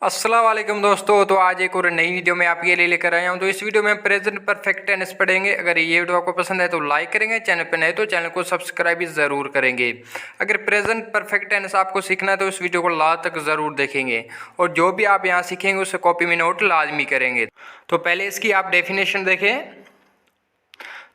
अस्सलाम वालेकुम दोस्तों। तो आज एक और नई वीडियो में आपके लिए लेकर आया हूं। तो इस वीडियो में प्रेजेंट परफेक्ट टेंस पढ़ेंगे। अगर ये वीडियो आपको पसंद है तो लाइक करेंगे, चैनल पर नए तो चैनल को सब्सक्राइब भी ज़रूर करेंगे। अगर प्रेजेंट परफेक्ट टेंस आपको सीखना है तो इस वीडियो को लास्ट तक ज़रूर देखेंगे और जो भी आप यहाँ सीखेंगे उसे कॉपी में नोट लाजमी करेंगे। तो पहले इसकी आप डेफिनेशन देखें।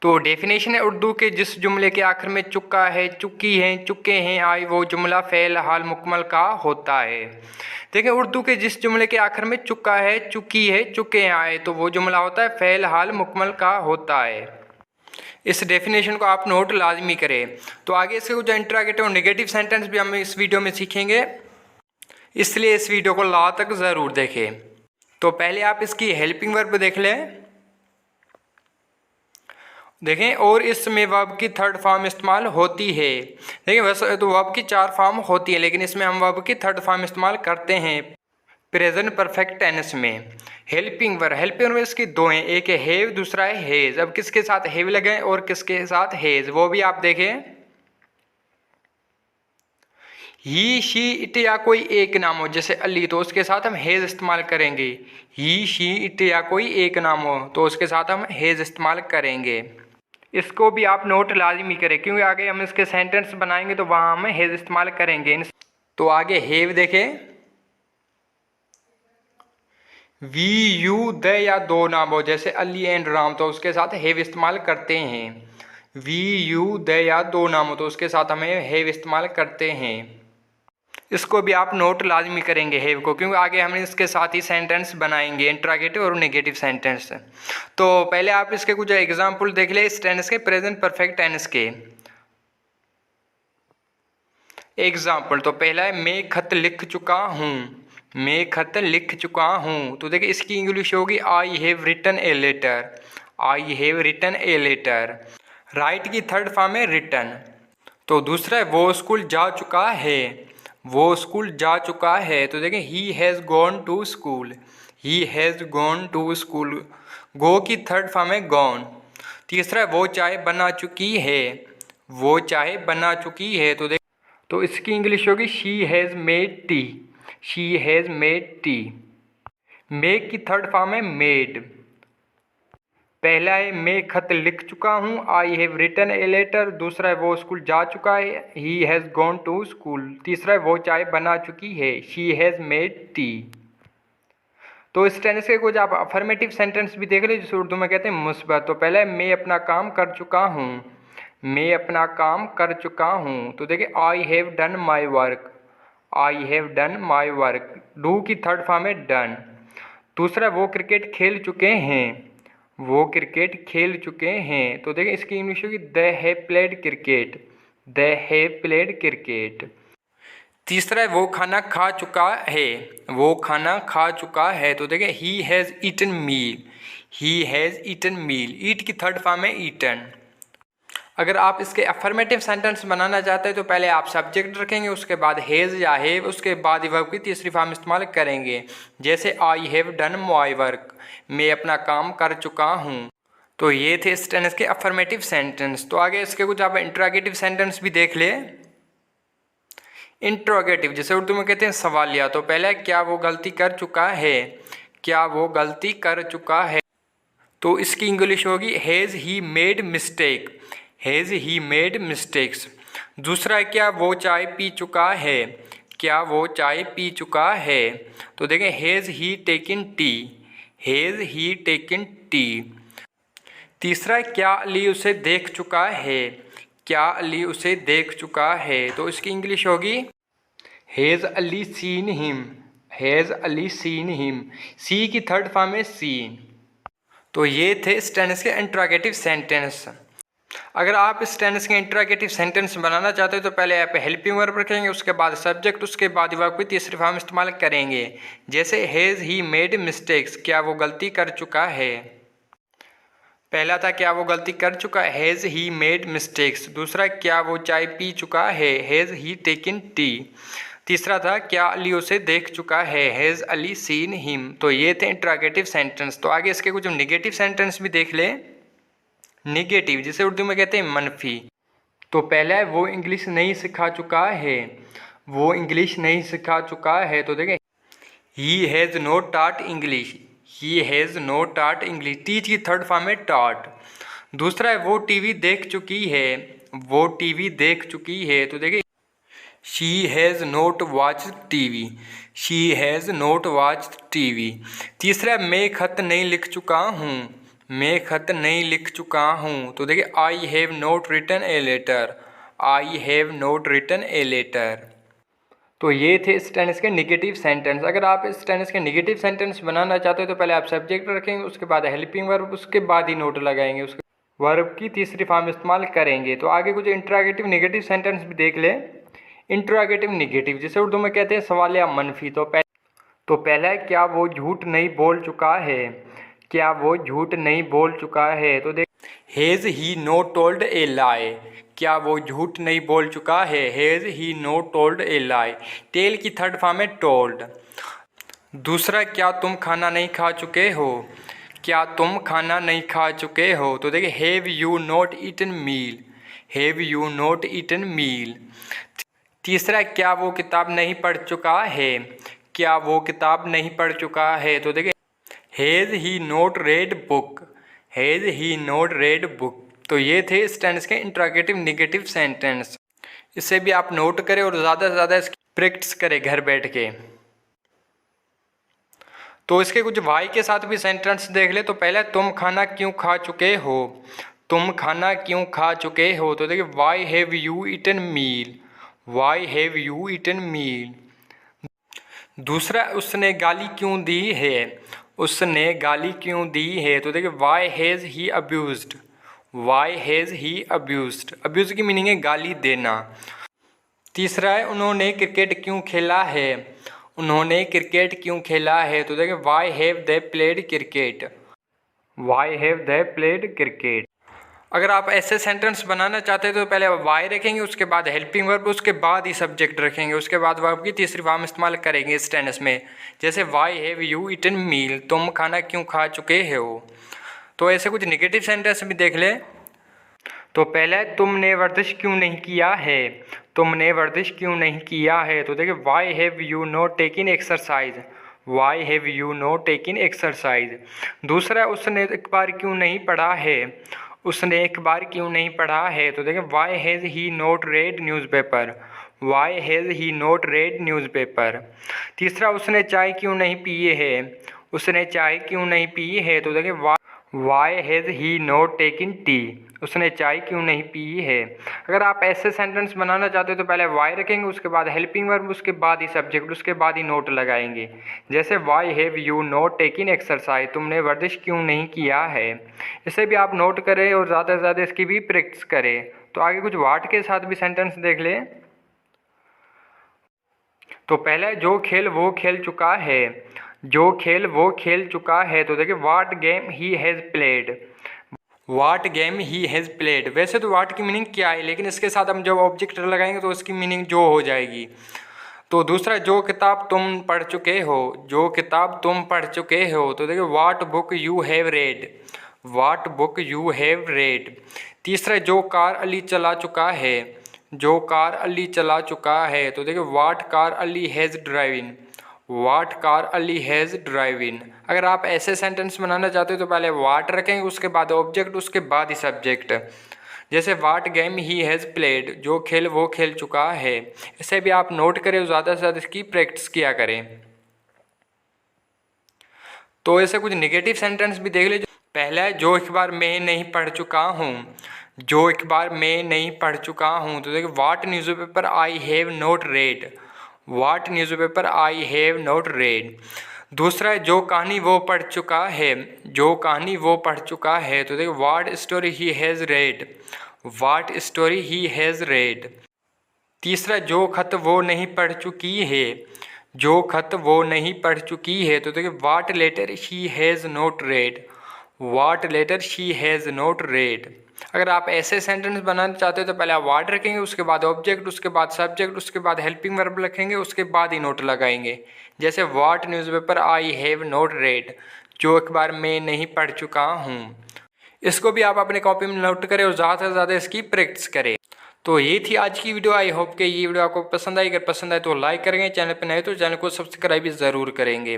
तो डेफिनेशन है, उर्दू के जिस जुमले के आखिर में चुका है, चुकी है, चुके हैं आए वो जुमला फ़ेल हाल मुकम्मल का होता है। देखिए, उर्दू के जिस जुमले के आखिर में चुका है, चुकी है, चुके हैं आए तो वो जुमला होता है फ़ेल हाल मुकम्मल का होता है। इस डेफिनेशन को आप नोट लाजमी करें। तो आगे इसके कुछ इंटरोगेटिव और नेगेटिव सेंटेंस भी हम इस वीडियो में सीखेंगे, इसलिए इस वीडियो को लास्ट तक ज़रूर देखें। तो पहले आप इसकी हेल्पिंग वर्ब देख लें। देखें, और इसमें वर्ब की थर्ड फॉर्म इस्तेमाल होती है। देखिए, वैसे तो वर्ब की 4 फॉर्म होती है, लेकिन इसमें हम वर्ब की थर्ड फॉर्म इस्तेमाल करते हैं प्रेजेंट परफेक्ट टेंस में। हेल्पिंग वर्ब इसकी 2 हैं, एक है हैव, दूसरा है हैज़। अब किसके साथ हैव लगाएं और किसके साथ हैज़, वो भी आप देखें। ही, शी, इट या कोई एक नाम हो, जैसे अली, तो उसके साथ हम हैज़ इस्तेमाल करेंगे। ही, शी, इट या कोई एक नाम हो तो उसके साथ हम हैज़ इस्तेमाल करेंगे। इसको भी आप नोट लाजमी करें, क्योंकि आगे हम इसके सेंटेंस बनाएंगे तो वहाँ हम हैज़ इस्तेमाल करेंगे। तो आगे हैव देखें। वी, यू, द या 2 नाम हो, जैसे अली एंड राम, तो उसके साथ हैव इस्तेमाल करते हैं। वी, यू, द या 2 नाम हो तो उसके साथ हमें हैव इस्तेमाल करते हैं। इसको भी आप नोट लाजमी करेंगे हैव को, क्योंकि आगे हम इसके साथ ही सेंटेंस बनाएंगे, इंट्रोगेटिव और नेगेटिव सेंटेंस। तो पहले आप इसके कुछ एग्जांपल देख ले इस टेंस के, प्रेजेंट परफेक्ट टेंस के एग्जांपल। तो पहला है, मैं खत लिख चुका हूँ। मैं खत लिख चुका हूँ, तो देखिए इसकी इंग्लिश होगी I have written a letter. I have written a letter. Write की थर्ड फॉर्म है रिटन। तो दूसरा है, वो स्कूल जा चुका है। वो स्कूल जा चुका है, तो देखें he has gone to school. He has gone to school. Go की थर्ड फॉर्म है गॉन। तीसरा है, वो चाय बना चुकी है। वो चाय बना चुकी है, तो इसकी इंग्लिश होगी she has made tea. She has made tea. Make की थर्ड फॉर्म है मेड। पहला है, मैं खत लिख चुका हूँ, I have written a letter. दूसरा है, वो स्कूल जा चुका है, he has gone to school. तीसरा है, वो चाय बना चुकी है, शी हैज़ मेड टी। तो इस टेंस के कुछ आप अफर्मेटिव सेंटेंस भी देख लीजिए, जिसे उर्दू में कहते हैं मुस्बत। तो पहला है, मैं अपना काम कर चुका हूँ। मैं अपना काम कर चुका हूँ, तो देखिए I have done my work. I have done my work. Do की थर्ड फॉर्म है डन। दूसरा, वो क्रिकेट खेल चुके हैं। वो क्रिकेट खेल चुके हैं, तो देखिए इसकी इंग्लिश होगी they have played cricket. They have played cricket. तीसरा है, वो खाना खा चुका है। वो खाना खा चुका है, तो देखिए he has eaten meal. He has eaten meal. Eat की थर्ड फॉर्म है ईटन। अगर आप इसके अफर्मेटिव सेंटेंस बनाना चाहते हैं तो पहले आप सब्जेक्ट रखेंगे, उसके बाद हैज़ या हैव, उसके बाद वर्ब की तीसरी फॉर्म इस्तेमाल करेंगे, जैसे I have done my work. मैं अपना काम कर चुका हूँ। तो ये थे इस टेंस के अफर्मेटिव सेंटेंस। तो आगे इसके कुछ आप इंट्रोगेटिव सेंटेंस भी देख ले। इंट्रोगेटिव, जैसे उर्दू में कहते हैं सवालिया। तो पहला है, क्या वो गलती कर चुका है। क्या वो गलती कर चुका है, तो इसकी इंग्लिश होगी has he made mistake. Has he made mistakes. दूसरा है, क्या वो चाय पी चुका है। क्या वो चाय पी चुका है, तो देखें has he taken T. Has he taken T. तीसरा है, क्या अली उसे देख चुका है। क्या अली उसे देख चुका है, तो इसकी इंग्लिश होगी has Ali seen him. Has Ali seen him. See की थर्ड फॉर्म है सीन। तो ये थे इस टेंस के इंट्रोगेटिव सेंटेंस। अगर आप इस टेंस के इंट्रोगेटिव सेंटेंस बनाना चाहते हो तो पहले आप हेल्पिंग वर्ब रखेंगे, उसके बाद सब्जेक्ट, उसके बाद वर्ब की तीसरी फॉर्म इस्तेमाल करेंगे, जैसे हैज़ ही मेड मिस्टेक्स। क्या वो गलती कर चुका है। पहला था, क्या वो गलती कर चुका है, हैज़ ही मेड मिस्टेक्स। दूसरा, क्या वो चाय पी चुका है, हैज़ ही टेकन टी। तीसरा था, क्या अली उसे देख चुका है, हैज़ अली सीन हिम। तो ये थे इंट्रोगेटिव सेंटेंस। तो आगे इसके कुछ नेगेटिव सेंटेंस भी देख ले। नेगेटिव, जिसे उर्दू में कहते हैं मनफी। तो पहला है, वो इंग्लिश नहीं सिखा चुका है। वो इंग्लिश नहीं सिखा चुका है, तो देखें he has not taught English, he has not taught English, teach की थर्ड फॉर्म है टॉट। दूसरा है वो टीवी देख चुकी है, वो टीवी देख चुकी है, तो देखिए she has note watch TV, she has note watch TV. तीसरा मैं खत नहीं लिख चुका हूँ, मैं खत नहीं लिख चुका हूँ, तो देखिए I have not written a letter, I have not written a letter. तो ये थे इस टेंस के निगेटिव सेंटेंस। अगर आप इस टेंस के निगेटिव सेंटेंस बनाना चाहते हो तो पहले आप सब्जेक्ट रखेंगे, उसके बाद हेल्पिंग वर्ब, उसके बाद ही नोट लगाएंगे, उसके वर्ब की तीसरी फॉर्म इस्तेमाल करेंगे। तो आगे कुछ इंट्रोगेटिव निगेटिव सेंटेंस भी देख ले। इंट्रोगेटिव निगेटिव जिसे उर्दू में कहते हैं सवाल या मनफी। तो पहला है क्या वो झूठ नहीं बोल चुका है, क्या वो झूठ नहीं बोल चुका है, तो देख has he not told a lie, क्या वो झूठ नहीं बोल चुका है, has he not told a lie. Tell की थर्ड फॉर्म है टोल्ड। दूसरा क्या तुम खाना नहीं खा चुके हो, क्या तुम खाना नहीं खा चुके हो, तो देखिए have you not eaten meal, have you not eaten meal. तीसरा क्या वो किताब नहीं पढ़ चुका है, क्या वो किताब नहीं पढ़ चुका है, तो देखिए has he not red book, has he not red book. तो ये थे इस टेंस के इंट्रोगेटिव निगेटिव सेंटेंस। इसे भी आप नोट करें और ज़्यादा से ज़्यादा इसकी प्रैक्टिस करें घर बैठ के। तो इसके कुछ वाई के साथ भी सेंटेंस देख ले। तो पहले तुम खाना क्यों खा चुके हो, तुम खाना क्यों खा चुके हो, तो देखिए why have you eaten meal, why have you eaten meal. दूसरा उसने गाली क्यों दी है, उसने गाली क्यों दी है, तो देखिए why has he abused, why has he abused. Abuse की मीनिंग है गाली देना। तीसरा है उन्होंने क्रिकेट क्यों खेला है, उन्होंने क्रिकेट क्यों खेला है, तो देखिए why have they played cricket, why have they played cricket. अगर आप ऐसे सेंटेंस बनाना चाहते हैं तो पहले वाई रखेंगे, उसके बाद हेल्पिंग वर्ब, उसके बाद ही सब्जेक्ट रखेंगे, उसके बाद वर्ब की तीसरी फॉर्म इस्तेमाल करेंगे इस टेंस में। जैसे वाई हैव यू ईटन मील, तुम खाना क्यों खा चुके हो। तो ऐसे कुछ नेगेटिव सेंटेंस भी देख ले। तो पहले तुमने वर्जिश क्यों नहीं किया है, तुमने वर्जिश क्यों नहीं किया है, तो देखिए why have you not taken exercise, Y have you not taken exercise. दूसरा उसने एक बार क्यों नहीं पढ़ा है, उसने एक बार क्यों नहीं पढ़ा है, तो देखिए why has he not read newspaper, why has he not read newspaper. तीसरा उसने चाय क्यों नहीं पी है, उसने चाय क्यों नहीं पी है, तो देखिए why has he not taken tea, उसने चाय क्यों नहीं पी है। अगर आप ऐसे सेंटेंस बनाना चाहते हो तो पहले वाई रखेंगे, उसके बाद हेल्पिंग वर्ब, उसके बाद ही सब्जेक्ट, उसके बाद ही नोट लगाएंगे। जैसे Y have you not taken exercise, तुमने वर्जिश क्यों नहीं किया है। इसे भी आप नोट करें और ज़्यादा से ज़्यादा इसकी भी प्रैक्टिस करें। तो आगे कुछ वाट के साथ भी सेंटेंस देख लें। तो पहले जो खेल वो खेल चुका है, जो खेल वो खेल चुका है, तो देखिए what game he has played, what game he has played. वैसे तो वाट की मीनिंग क्या है, लेकिन इसके साथ हम जब ऑब्जेक्ट लगाएंगे तो उसकी मीनिंग जो हो जाएगी। तो दूसरा जो किताब तुम पढ़ चुके हो, जो किताब तुम पढ़ चुके हो, तो देखिए what book you have read, what book you have read. तीसरा जो कार अली चला चुका है, जो कार अली चला चुका है, तो देखिए what car Ali has driving, what car Ali has driving. अगर आप ऐसे सेंटेंस बनाना चाहते हो तो पहले वाट रखेंगे, उसके बाद ऑब्जेक्ट, उसके बाद ही सब्जेक्ट। जैसे वाट गेम ही हैज़ प्लेड, जो खेल वो खेल चुका है। इसे भी आप नोट करें, ज़्यादा से ज़्यादा इसकी प्रैक्टिस किया करें। तो ऐसे कुछ नेगेटिव सेंटेंस भी देख लीजिए। पहला जो एक बार मैं नहीं पढ़ चुका हूँ, जो एक बार मैं नहीं पढ़ चुका हूँ, तो देखिए what newspaper I have not read, what newspaper I have not read. दूसरा जो कहानी वो पढ़ चुका है, जो कहानी वो पढ़ चुका है, तो देखिए what story he has read, what story he has read. तीसरा जो खत वो नहीं पढ़ चुकी है, जो खत वो नहीं पढ़ चुकी है, तो देखिए what letter she has not read, what letter she has not read. अगर आप ऐसे सेंटेंस बनाना चाहते हो तो पहले आप वाट रखेंगे, उसके बाद ऑब्जेक्ट, उसके बाद सब्जेक्ट, उसके बाद हेल्पिंग वर्ब रखेंगे, उसके बाद ही नोट लगाएंगे। जैसे what newspaper I have not read, जो एक बार मैं नहीं पढ़ चुका हूँ। इसको भी आप अपने कॉपी में नोट करें और ज़्यादा से ज़्यादा इसकी प्रैक्टिस करें। तो ये थी आज की वीडियो। आई होप कि ये वीडियो आपको पसंद आई। अगर पसंद आए तो लाइक करेंगे, चैनल पर नए तो चैनल को सब्सक्राइब भी ज़रूर करेंगे।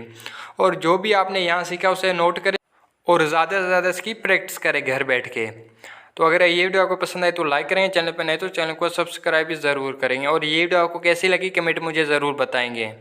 और जो भी आपने यहाँ सीखा उसे नोट करें और ज़्यादा से ज़्यादा इसकी प्रैक्टिस करें घर बैठ के। तो अगर ये वीडियो आपको पसंद आए तो लाइक करें, चैनल पर नए तो चैनल को सब्सक्राइब भी ज़रूर करेंगे। और ये वीडियो आपको कैसी लगी कमेंट मुझे ज़रूर बताएंगे।